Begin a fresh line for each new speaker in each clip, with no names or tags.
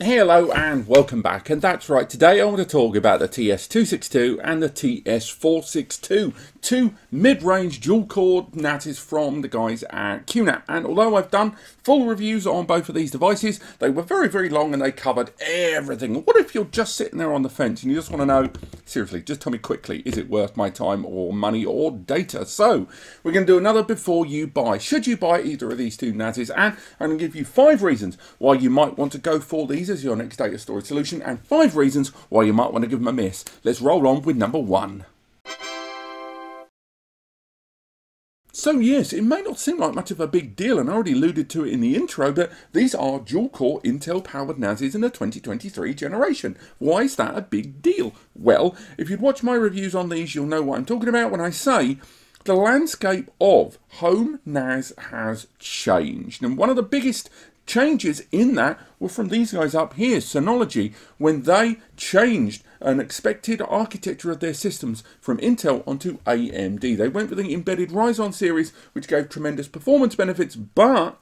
Hello and welcome back, and that's right, today I want to talk about the TS-262 and the TS-462, two mid-range dual-core NASs from the guys at QNAP. And although I've done full reviews on both of these devices, they were very long and they covered everything. What if you're just sitting there on the fence and you just want to know, seriously, just tell me quickly, is it worth my time or money or data? So we're going to do another before you buy. Should you buy either of these two NASs? And I'm going to give you 5 reasons why you might want to go for these as your next data storage solution, and 5 reasons why you might want to give them a miss. Let's roll on with number 1. So yes, it may not seem like much of a big deal, and I already alluded to it in the intro, but these are dual-core Intel-powered NASs in the 2023 generation. Why is that a big deal? Well, if you'd watch my reviews on these, you'll know what I'm talking about when I say the landscape of home NAS has changed. And one of the biggest changes in that were from these guys up here, Synology, when they changed an expected architecture of their systems from Intel onto AMD. They went with the embedded Ryzen series, which gave tremendous performance benefits, but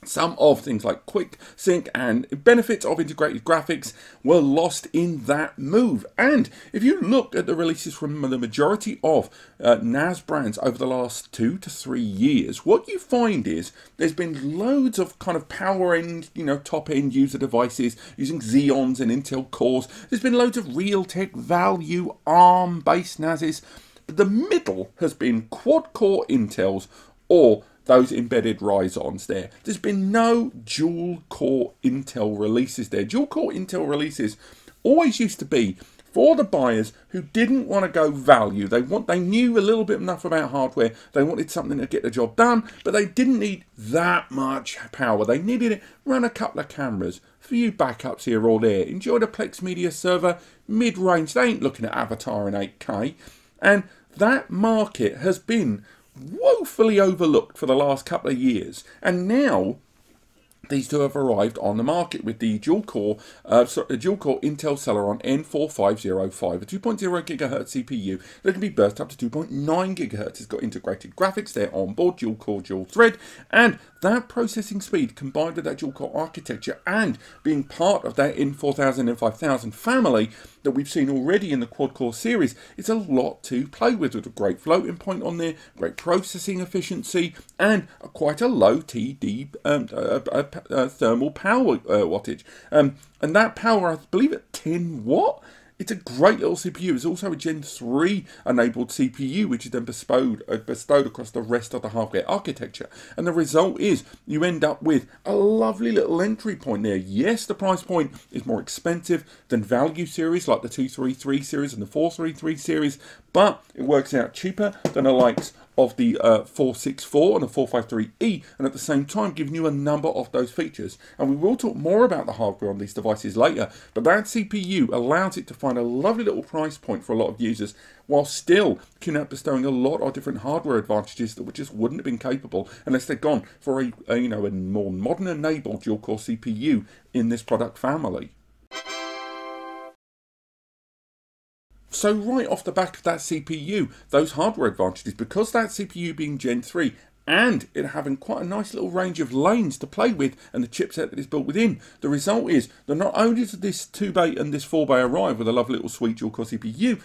some of things like quick sync and benefits of integrated graphics were lost in that move. And if you look at the releases from the majority of NAS brands over the last 2 to 3 years, what you find is there's been loads of kind of power end, top end user devices using Xeons and Intel cores. There's been loads of Realtek value ARM based NASs. But the middle has been quad core Intels or those embedded Ryzens there. There's been no dual-core Intel releases there. Dual-core Intel releases always used to be for the buyers who didn't want to go value. They knew a little bit enough about hardware. They wanted something to get the job done, but they didn't need that much power. They needed it, run a couple of cameras, a few backups here or there, enjoy the Plex Media server, mid-range. They ain't looking at Avatar in 8K. And that market has been woefully overlooked for the last couple of years, and now these two have arrived on the market with the dual-core Intel Celeron N4505, a 2.0 GHz CPU that can be burst up to 2.9 GHz. It's got integrated graphics there on board, dual-core, dual-thread, and that processing speed combined with that dual-core architecture and being part of that N4000 and 5000 family that we've seen already in the quad-core series, it's a lot to play with a great floating point on there, great processing efficiency, and quite a low TD thermal power wattage. And that power, I believe, at 10 watt. It's a great little CPU. It's also a Gen 3 enabled CPU, which is then bestowed across the rest of the hardware architecture. And the result is you end up with a lovely little entry point there. Yes, the price point is more expensive than value series like the 233 series and the 433 series, but it works out cheaper than the likes of the 464 and the 453E, and at the same time giving you a number of those features. And we will talk more about the hardware on these devices later, but that CPU allows it to find a lovely little price point for a lot of users, while still QNAP bestowing a lot of different hardware advantages that just wouldn't have been capable unless they'd gone for a more modern enabled dual-core CPU in this product family. So right off the back of that CPU, those hardware advantages, because that CPU being Gen 3 and it having quite a nice little range of lanes to play with and the chipset that is built within, the result is that not only does this 2-bay and this 4-bay arrive with a lovely little sweet dual-core CPU,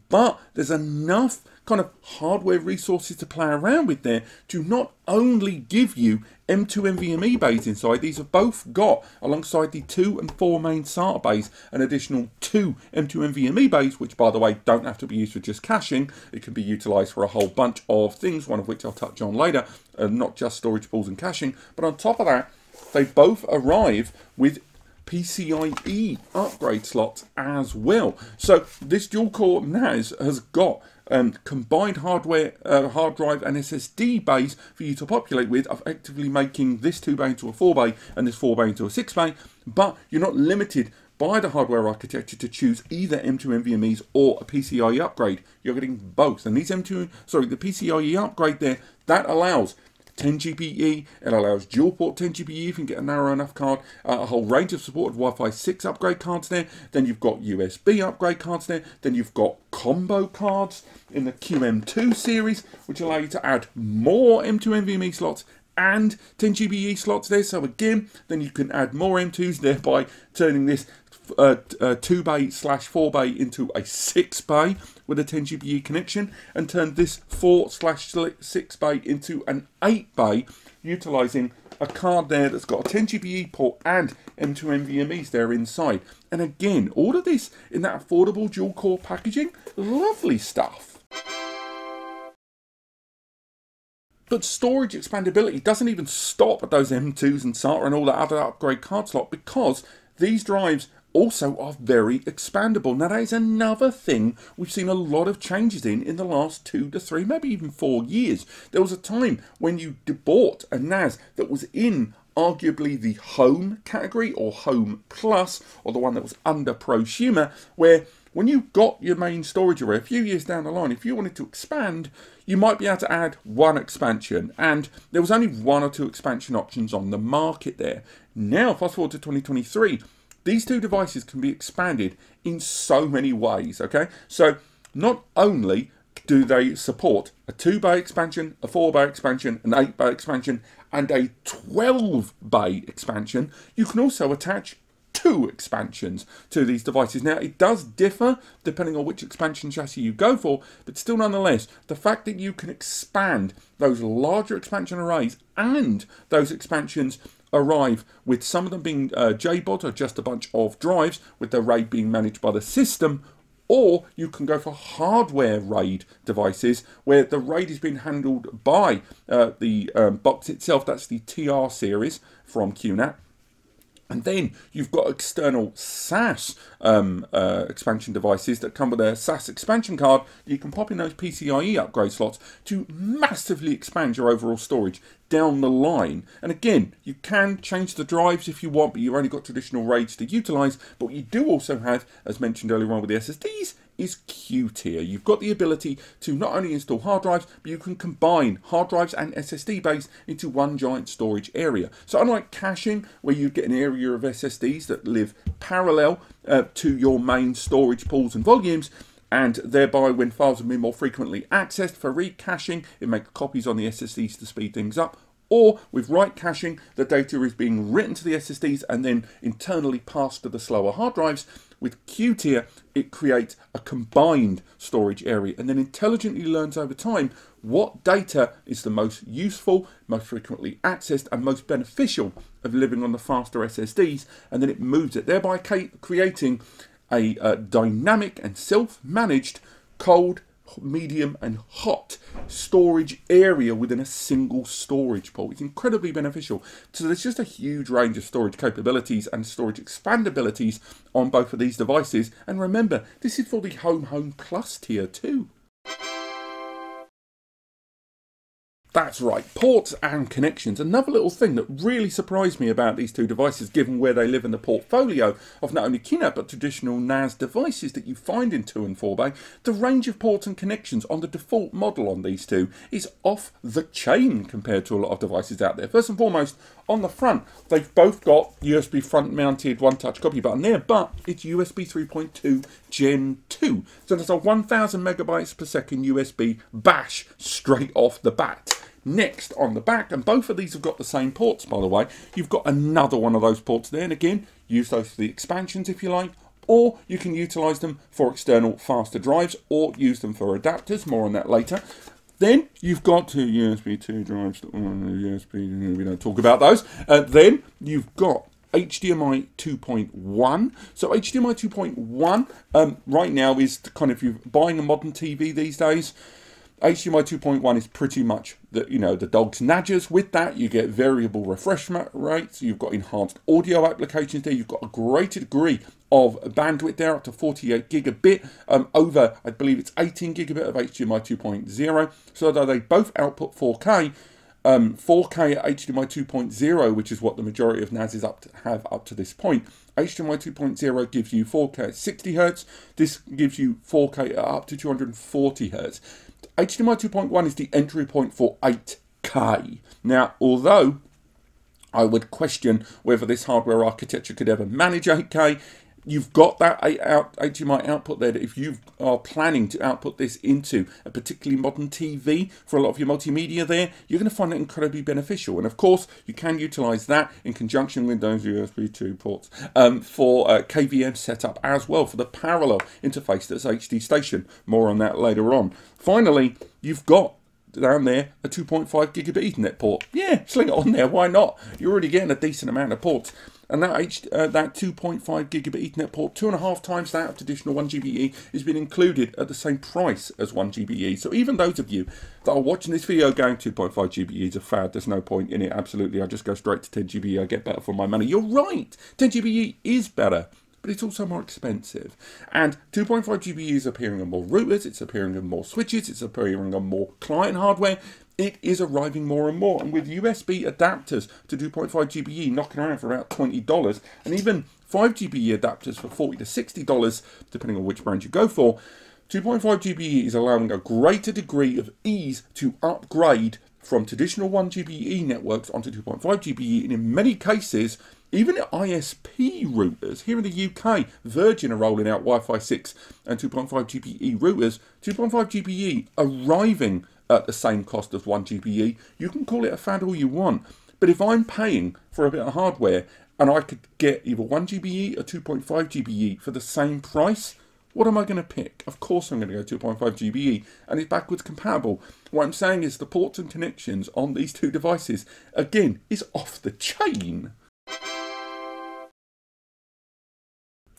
but there's enough kind of hardware resources to play around with there to not only give you M2 NVMe bays inside. These have both got, alongside the 2 and 4 main SATA bays, an additional 2 M2 NVMe bays, which by the way don't have to be used for just caching. It can be utilised for a whole bunch of things, one of which I'll touch on later, not just storage pools and caching. But on top of that, they both arrive with PCIe upgrade slots as well. So this dual-core NAS has got combined hardware, hard drive and SSD bays for you to populate with, effectively making this 2-bay into a 4-bay and this 4-bay into a 6-bay, but you're not limited by the hardware architecture to choose either M2 NVMe's or a PCIe upgrade. You're getting both, and these the PCIe upgrade there, that allows 10 GBE, it allows dual port 10 GBE if you can get a narrow enough card, a whole range of supported Wi-Fi 6 upgrade cards there, then you've got USB upgrade cards there, then you've got combo cards in the QM2 series, which allow you to add more M2 NVMe slots and 10 GBE slots there. So again, then you can add more M2s, thereby turning this 2 bay / 4 bay into a 6 bay with a 10 GBE connection, and turn this 4 / 6 bay into an 8 bay, utilizing a card there that's got a 10 GBE port and M2 NVMe's there inside. And again, all of this in that affordable dual core packaging. Lovely stuff. But storage expandability doesn't even stop at those M2s and SATA and all that other upgrade card slot, because these drives also are very expandable. Now that is another thing we've seen a lot of changes in the last 2 to 3, maybe even 4 years. There was a time when you bought a NAS that was in arguably the home category or home plus, or the one that was under prosumer, where when you got your main storage array a few years down the line, if you wanted to expand, you might be able to add one expansion, and there was only 1 or 2 expansion options on the market there. Now, fast forward to 2023, these two devices can be expanded in so many ways, okay? So not only do they support a 2 bay expansion, a 4 bay expansion, an 8 bay expansion, and a 12 bay expansion, you can also attach 2 expansions to these devices. Now, it does differ depending on which expansion chassis you go for, but still nonetheless, the fact that you can expand those larger expansion arrays, and those expansions arrive with some of them being JBOD, or just a bunch of drives, with the RAID being managed by the system, or you can go for hardware RAID devices where the RAID is being handled by the box itself. That's the TR series from QNAP. And then you've got external SAS expansion devices that come with a SAS expansion card. You can pop in those PCIe upgrade slots to massively expand your overall storage down the line. And again, you can change the drives if you want, but you've only got traditional RAIDs to utilize. But what you do also have, as mentioned earlier on with the SSDs, is QTier. You've got the ability to not only install hard drives, but you can combine hard drives and SSD bays into one giant storage area. So unlike caching, where you get an area of SSDs that live parallel to your main storage pools and volumes, and thereby when files have been more frequently accessed for recaching, it makes copies on the SSDs to speed things up. Or with write caching, the data is being written to the SSDs and then internally passed to the slower hard drives. With QTier, it creates a combined storage area and then intelligently learns over time what data is the most useful, most frequently accessed, and most beneficial of living on the faster SSDs, and then it moves it, thereby creating a dynamic and self-managed cold, medium and hot storage area within a single storage pool. It's incredibly beneficial. So there's just a huge range of storage capabilities and storage expandabilities on both of these devices. And remember, this is for the Home Plus tier too. That's right, ports and connections. Another little thing that really surprised me about these two devices, given where they live in the portfolio of not only QNAP but traditional NAS devices that you find in 2 and 4 bay, the range of ports and connections on the default model on these two is off the chain compared to a lot of devices out there. First and foremost, on the front, they've both got USB front mounted one-touch copy button there, but it's USB 3.2 Gen 2. So there's a 1000 megabytes per second USB bash straight off the bat. Next, on the back, and both of these have got the same ports, by the way, you've got another one of those ports there, and again, use those for the expansions if you like, or you can utilize them for external faster drives, or use them for adapters, more on that later. Then you've got 2 USB 2 drives, USB, we don't talk about those. Then you've got HDMI 2.1. So HDMI 2.1 right now is kind of, if you're buying a modern TV these days, HDMI 2.1 is pretty much the dog's nadgers. With that, you get variable refresh rates. You've got enhanced audio applications there. You've got a greater degree of bandwidth there, up to 48 gigabit over, I believe it's 18 gigabit of HDMI 2.0. So though they both output 4K, 4K at HDMI 2.0, which is what the majority of NASs have up to this point. HDMI 2.0 gives you 4K at 60 Hz. This gives you 4K at up to 240 Hz. HDMI 2.1 is the entry point for 8K. Now, although I would question whether this hardware architecture could ever manage 8K, You've got that HDMI output there that if you are planning to output this into a particularly modern TV for a lot of your multimedia there, you're going to find it incredibly beneficial. And of course, you can utilize that in conjunction with those USB 2 ports for KVM setup as well for the parallel interface that's HDStation. More on that later on. Finally, you've got down there a 2.5 gigabit Ethernet port. Yeah, sling it on there, why not? You're already getting a decent amount of ports. And that 2.5 gigabit Ethernet port, 2.5 times that of traditional 1 GBE, has been included at the same price as 1 GBE. So even those of you that are watching this video going 2.5 GBE is a fad, there's no point in it, absolutely, I just go straight to 10 GBE, I get better for my money. You're right, 10 GBE is better, but it's also more expensive. And 2.5 GBE is appearing on more routers, it's appearing on more switches, it's appearing on more client hardware. It is arriving more and more, and with USB adapters to 2.5 GBE knocking around for about $20, and even 5 GBE adapters for $40 to $60, depending on which brand you go for, 2.5 GBE is allowing a greater degree of ease to upgrade from traditional 1 GBE networks onto 2.5 GBE, and in many cases, even ISP routers, here in the UK, Virgin are rolling out Wi-Fi 6 and 2.5 GBE routers, 2.5 GBE arriving at the same cost as 1 GBE. You can call it a fad all you want, but if I'm paying for a bit of hardware and I could get either 1 GBE or 2.5 GBE for the same price, what am I going to pick? Of course I'm going to go 2.5 GBE, and it's backwards compatible. What I'm saying is the ports and connections on these two devices, again, is off the chain.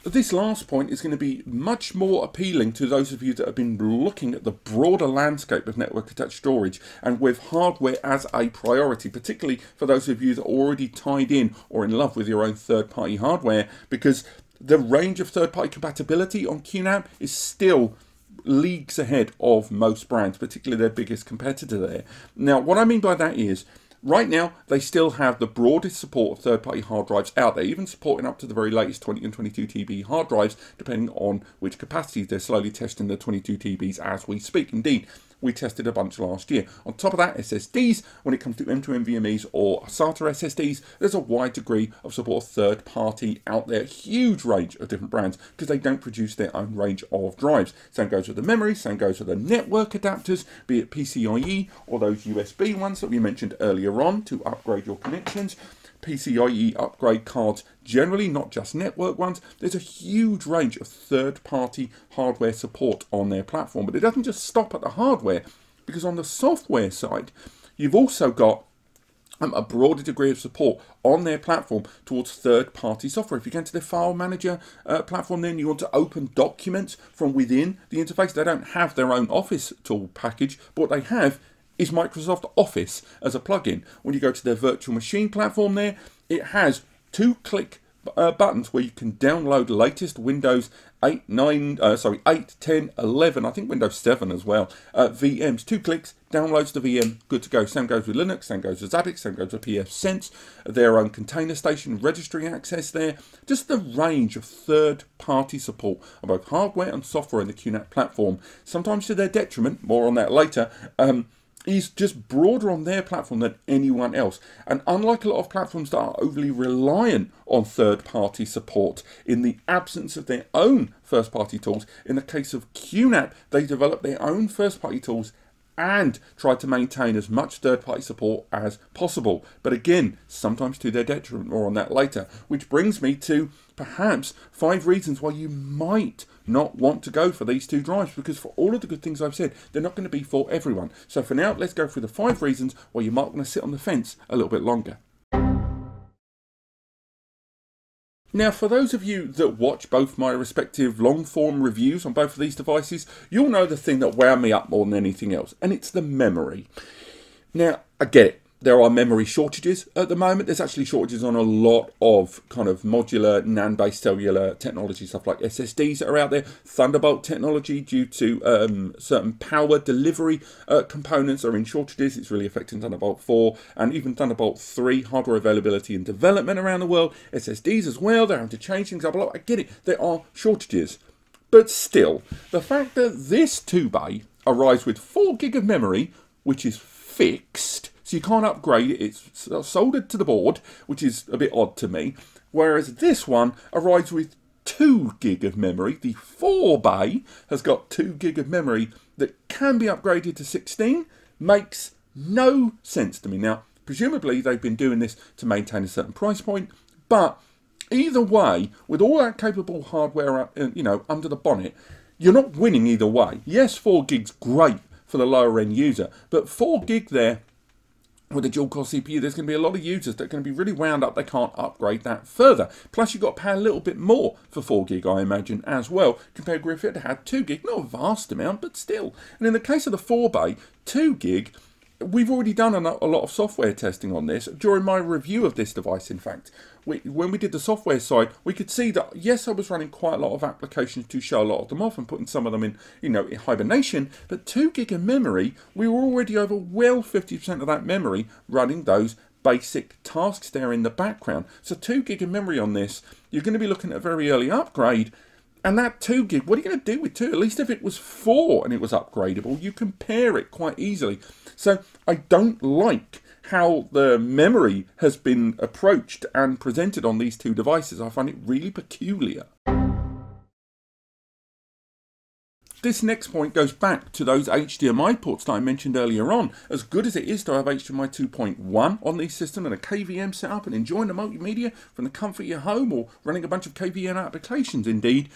This last point is going to be much more appealing to those of you that have been looking at the broader landscape of network attached storage and with hardware as a priority, particularly for those of you that are already tied in or in love with your own third-party hardware, because the range of third-party compatibility on QNAP is still leagues ahead of most brands, particularly their biggest competitor there. Now, what I mean by that is, right now, they still have the broadest support of third-party hard drives out there, even supporting up to the very latest 20 and 22 TB hard drives, depending on which capacities. They're slowly testing the 22 TBs as we speak. Indeed, we tested a bunch last year. On top of that, SSDs, when it comes to M2 NVMe's or SATA SSDs, there's a wide degree of support of third-party out there, huge range of different brands, because they don't produce their own range of drives. Same goes with the memory, same goes with the network adapters, be it PCIe or those USB ones that we mentioned earlier on to upgrade your connections. PCIe upgrade cards generally, not just network ones. There's a huge range of third-party hardware support on their platform, but it doesn't just stop at the hardware, because on the software side, you've also got a broader degree of support on their platform towards third-party software. If you go into their file manager platform, then you want to open documents from within the interface. They don't have their own Office tool package, but what they have is Microsoft Office as a plugin. When you go to their virtual machine platform there, it has two-click buttons where you can download the latest Windows 8, 10, 11, I think Windows 7 as well, VMs. 2 clicks, downloads the VM, good to go. Same goes with Linux, same goes with Zabbix, same goes with pfSense, their own container station registry access there. Just the range of third-party support on both hardware and software in the QNAP platform, sometimes to their detriment, more on that later, is just broader on their platform than anyone else. And unlike a lot of platforms that are overly reliant on third-party support in the absence of their own first-party tools, in the case of QNAP, they develop their own first-party tools and try to maintain as much third-party support as possible. But again, sometimes to their detriment, more on that later. Which brings me to perhaps 5 reasons why you might not want to go for these two drives, because for all of the good things I've said, they're not going to be for everyone. So for now, let's go through the 5 reasons why you might want to sit on the fence a little bit longer. Now, for those of you that watch both my respective long-form reviews on both of these devices, you'll know the thing that wound me up more than anything else, and it's the memory. Now, I get it. There are memory shortages at the moment. There's actually shortages on a lot of kind of modular NAND-based cellular technology, stuff like SSDs that are out there. Thunderbolt technology, due to certain power delivery components, are in shortages. It's really affecting Thunderbolt 4 and even Thunderbolt 3 hardware availability and development around the world. SSDs as well, they're having to change things up a lot. I get it, there are shortages. But still, the fact that this 2-bay arrives with 4 gig of memory, which is fixed, so you can't upgrade it, it's soldered to the board, which is a bit odd to me. Whereas this one arrives with 2 gig of memory. The 4 bay has got 2 gig of memory that can be upgraded to 16. Makes no sense to me. Now, presumably they've been doing this to maintain a certain price point, but either way, with all that capable hardware, you know, under the bonnet, you're not winning either way. Yes, 4 gig's great for the lower end user, but 4 gig there with a dual core CPU, there's going to be a lot of users that are going to be really wound up they can't upgrade that further. Plus you've got to pay a little bit more for 4 gig, I imagine, as well, compared with if it had 2 gig. Not a vast amount, but still. And in the case of the 4 bay, 2 gig, we've already done a lot of software testing on this. During my review of this device, in fact, when we did the software side, we could see that, yes, I was running quite a lot of applications to show a lot of them off and putting some of them in, you know, in hibernation, but 2 gig of memory, we were already over well 50% of that memory running those basic tasks there in the background. So 2 gig of memory on this, you're going to be looking at a very early upgrade. And that 2 gig, what are you going to do with 2? At least if it was 4 and it was upgradable, you compare it quite easily. So I don't like how the memory has been approached and presented on these two devices. I find it really peculiar. This next point goes back to those HDMI ports that I mentioned earlier on. As good as it is to have HDMI 2.1 on these systems and a KVM setup and enjoying the multimedia from the comfort of your home or running a bunch of KVM applications, indeed,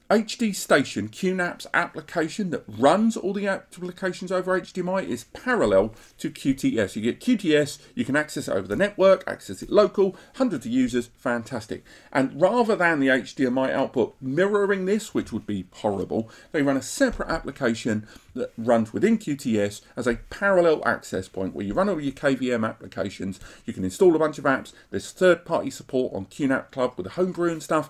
HDStation, QNAP's application that runs all the applications over HDMI, is parallel to QTS. You get QTS, you can access it over the network, access it local, hundreds of users, fantastic. And rather than the HDMI output mirroring this, which would be horrible, they run a separate application that runs within QTS as a parallel access point where you run all your KVM applications, you can install a bunch of apps, there's third-party support on QNAP Club with the homebrew and stuff.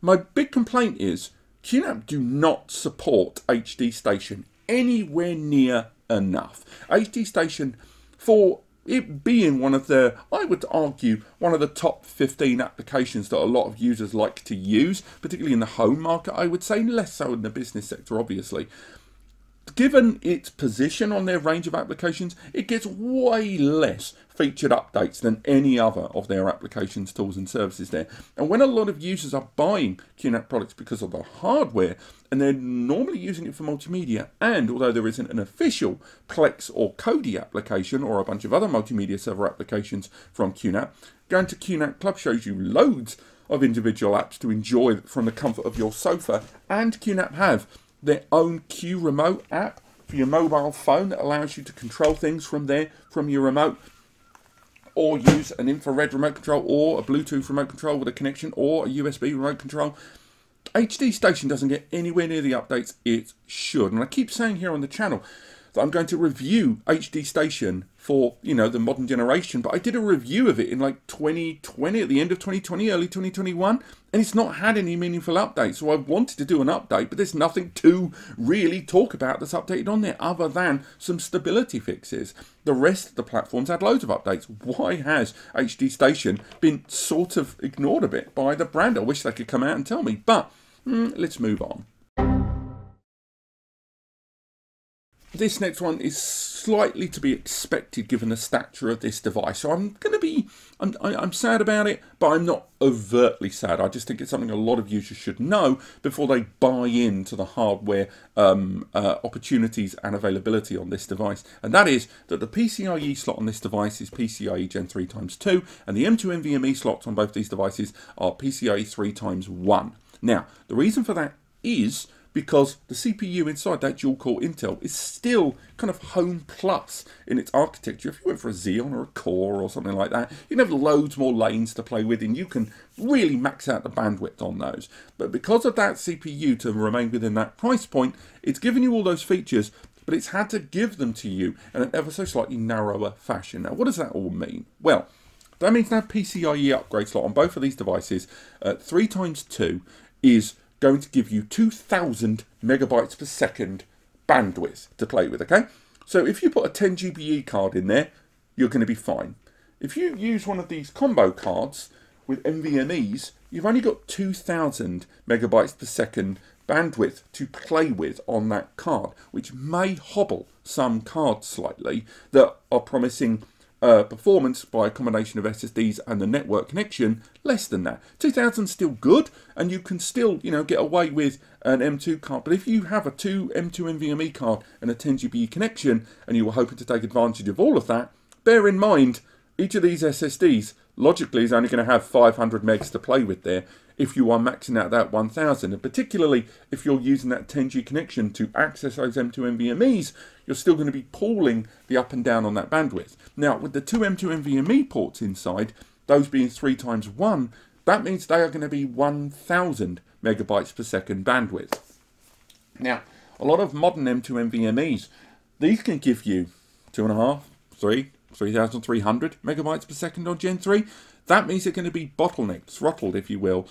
My big complaint is QNAP do not support HDStation anywhere near enough. HDStation, for it being one of the, I would argue, one of the top 15 applications that a lot of users like to use, particularly in the home market, I would say, less so in the business sector, obviously. Given its position on their range of applications, it gets way less featured updates than any other of their applications, tools and services there. And when a lot of users are buying QNAP products because of the hardware, and they're normally using it for multimedia, and although there isn't an official Plex or Kodi application or a bunch of other multimedia server applications from QNAP, going to QNAP Club shows you loads of individual apps to enjoy from the comfort of your sofa, and QNAP have their own Q Remote app for your mobile phone that allows you to control things from there, from your remote, or use an infrared remote control or a Bluetooth remote control with a connection or a USB remote control. HDStation doesn't get anywhere near the updates it should. And I keep saying here on the channel that I'm going to review HDStation for, you know, the modern generation, but I did a review of it in like 2020, at the end of 2020, early 2021, and it's not had any meaningful updates. So I wanted to do an update, but there's nothing to really talk about that's updated on there other than some stability fixes. The rest of the platforms had loads of updates. Why has HDStation been sort of ignored a bit by the brand? I wish they could come out and tell me, but let's move on. This next one is slightly to be expected given the stature of this device. So I'm sad about it, but I'm not overtly sad. I just think it's something a lot of users should know before they buy into the hardware opportunities and availability on this device. And that is that the PCIe slot on this device is PCIe Gen 3x2, and the M2 NVMe slots on both these devices are PCIe 3x1. Now, the reason for that is because the CPU inside that dual-core Intel is still kind of home plus in its architecture. If you went for a Xeon or a Core or something like that, you can have loads more lanes to play with and you can really max out the bandwidth on those. But because of that CPU to remain within that price point, it's given you all those features, but it's had to give them to you in an ever so slightly narrower fashion. Now, what does that all mean? Well, that means that PCIe upgrade slot on both of these devices, 3x2, is going to give you 2000 megabytes per second bandwidth to play with, okay? So if you put a 10 GBE card in there, you're going to be fine. If you use one of these combo cards with NVMe's, you've only got 2000 megabytes per second bandwidth to play with on that card, which may hobble some cards slightly that are promising performance by a combination of SSDs and the network connection less than that. 2000 is still good, and you can still, you know, get away with an M2 card. But if you have a M2 NVMe card and a 10 GBE connection, and you were hoping to take advantage of all of that, bear in mind each of these SSDs logically is only going to have 500 megs to play with there if you are maxing out that 1000, and particularly if you're using that 10G connection to access those M2 NVMe's, you're still going to be pulling the up and down on that bandwidth. Now, with the two M2 NVMe ports inside, those being 3 times 1, that means they are going to be 1000 megabytes per second bandwidth. Now, a lot of modern M2 NVMe's, these can give you 2.5, 3, 3,300 megabytes per second on Gen 3. That means they're going to be bottlenecked, throttled, if you will,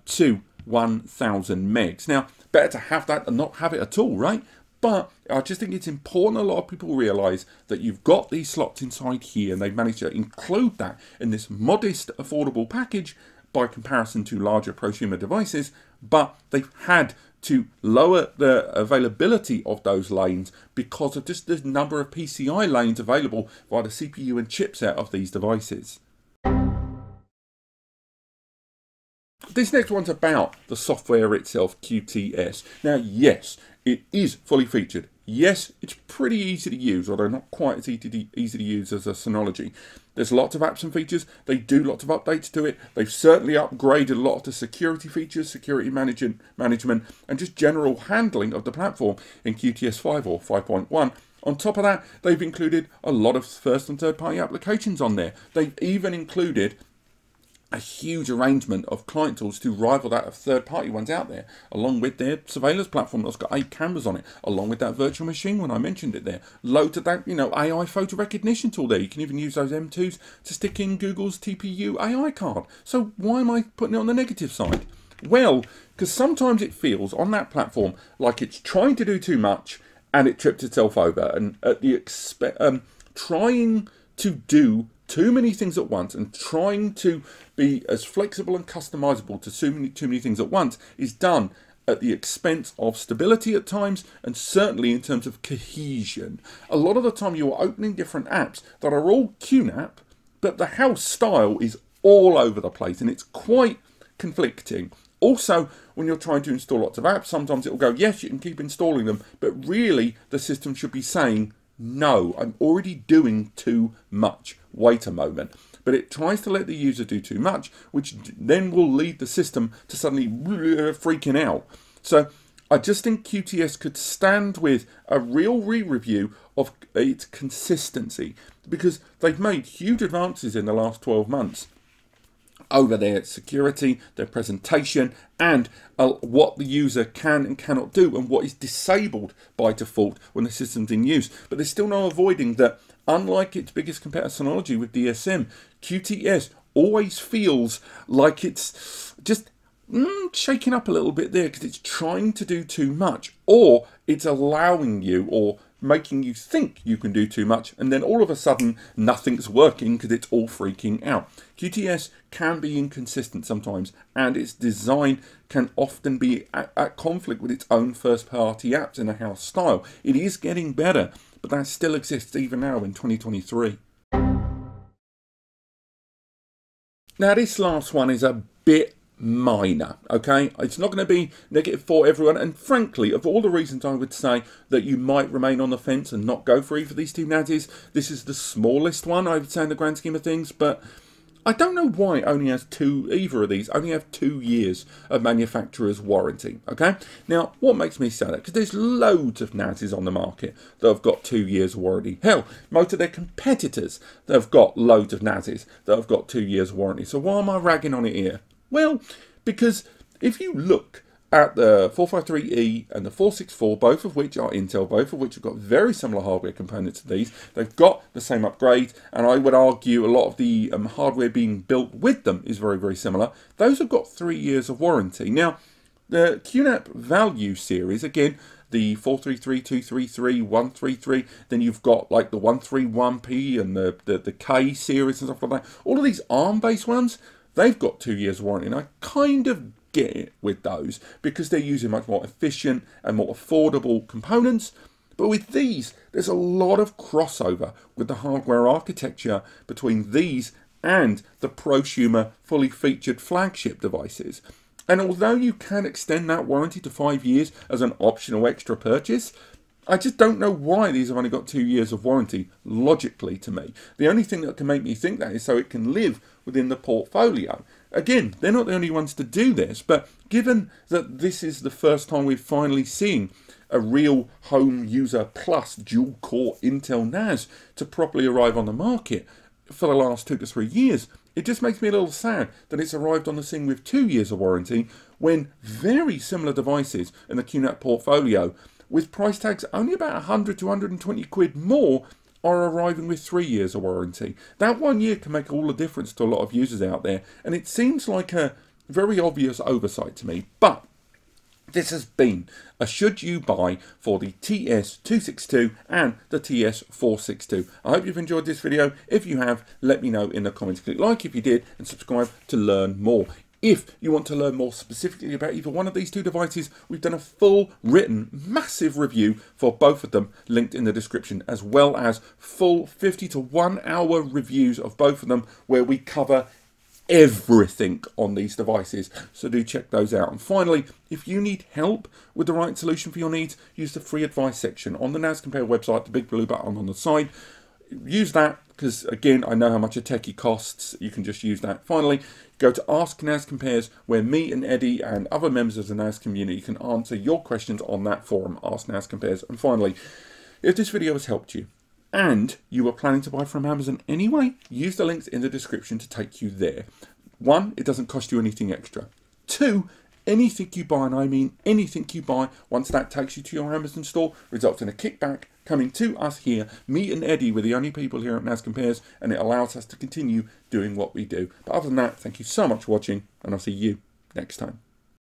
to 1000 megs. Now, better to have that than not have it at all, right? But I just think it's important a lot of people realise that you've got these slots inside here, and they've managed to include that in this modest, affordable package by comparison to larger prosumer devices, but they've had to lower the availability of those lanes because of just the number of PCI lanes available via the CPU and chipset of these devices. This next one's about the software itself, QTS. Now, yes, it is fully featured. Yes, it's pretty easy to use, although not quite as easy to use as a Synology. There's lots of apps and features. They do lots of updates to it. They've certainly upgraded a lot of the security features, security management, and just general handling of the platform in QTS 5 or 5.1. On top of that, they've included a lot of first and third party applications on there. They've even included a huge arrangement of client tools to rival that of third-party ones out there, along with their surveillance platform that's got 8 cameras on it, along with that virtual machine when I mentioned it there. Loads of that, you know, AI photo recognition tool there. You can even use those M2s to stick in Google's TPU AI card. So why am I putting it on the negative side? Well, because sometimes it feels on that platform like it's trying to do too much and it tripped itself over, and at the trying to do too many things at once and trying to be as flexible and customizable to too many things at once is done at the expense of stability at times, and certainly in terms of cohesion. A lot of the time you are opening different apps that are all QNAP, but the house style is all over the place and it's quite conflicting. Also, when you're trying to install lots of apps, sometimes it will go, yes, you can keep installing them, but really the system should be saying, no, I'm already doing too much. Wait a moment. But it tries to let the user do too much, which then will lead the system to suddenly freaking out. So I just think QTS could stand with a real re-review of its consistency, because they've made huge advances in the last 12 months over their security, their presentation, and what the user can and cannot do, and what is disabled by default when the system's in use. But there's still no avoiding that, unlike its biggest competitor Synology with DSM, QTS always feels like it's just shaking up a little bit there, because it's trying to do too much, or it's allowing you or making you think you can do too much, and then all of a sudden nothing's working because it's all freaking out. QTS can be inconsistent sometimes, and its design can often be at conflict with its own first-party apps in a house style. It is getting better, but that still exists even now in 2023. Now, this last one is a bit minor, okay? It's not going to be negative for everyone, and frankly, of all the reasons I would say that you might remain on the fence and not go for either of these two NASs, this is the smallest one, I would say, in the grand scheme of things. But I don't know why it only has either of these only have 2 years of manufacturer's warranty, okay? Now, what makes me say that? Because there's loads of NASs on the market that have got 2 years warranty. Hell, most of their competitors that have got loads of NASs that have got 2 years warranty. So why am I ragging on it here? Well, because if you look at the 453E and the 464, both of which are Intel, both of which have got very similar hardware components to these, they've got the same upgrades, and I would argue a lot of the hardware being built with them is very, very similar. Those have got 3 years of warranty. Now, the QNAP value series, again, the 433, 233, 133, then you've got like the 131P and the K series and stuff like that. All of these ARM-based ones, they've got 2 years warranty, and I kind of get it with those because they're using much more efficient and more affordable components. But with these, there's a lot of crossover with the hardware architecture between these and the prosumer fully featured flagship devices. And although you can extend that warranty to 5 years as an optional extra purchase, I just don't know why these have only got 2 years of warranty, logically to me. The only thing that can make me think that is so it can live within the portfolio. Again, they're not the only ones to do this, but given that this is the first time we've finally seen a real home user plus dual core Intel NAS to properly arrive on the market for the last 2 to 3 years, it just makes me a little sad that it's arrived on the scene with 2 years of warranty when very similar devices in the QNAP portfolio with price tags only about 100 to 120 quid more are arriving with 3 years of warranty. That 1 year can make all the difference to a lot of users out there, and it seems like a very obvious oversight to me. But this has been a should you buy for the TS-262 and the TS-462. I hope you've enjoyed this video. If you have, let me know in the comments. Click like if you did and subscribe to learn more. If you want to learn more specifically about either one of these two devices, we've done a full written massive review for both of them linked in the description, as well as full 50 to 1 hour reviews of both of them where we cover everything on these devices, so do check those out. And finally, if you need help with the right solution for your needs, use the free advice section on the NAS Compare website, the big blue button on the side. Use that because, again, I know how much a techie costs. You can just use that. Finally, go to Ask NAS Compares, where me and Eddie and other members of the NAS community can answer your questions on that forum, Ask NAS Compares. And finally, if this video has helped you and you were planning to buy from Amazon anyway, use the links in the description to take you there. 1, it doesn't cost you anything extra. 2, anything you buy, and I mean anything you buy, once that takes you to your Amazon store, results in a kickback coming to us here. Me and Eddie were the only people here at NAS Compares, and it allows us to continue doing what we do. But other than that, thank you so much for watching, and I'll see you next time.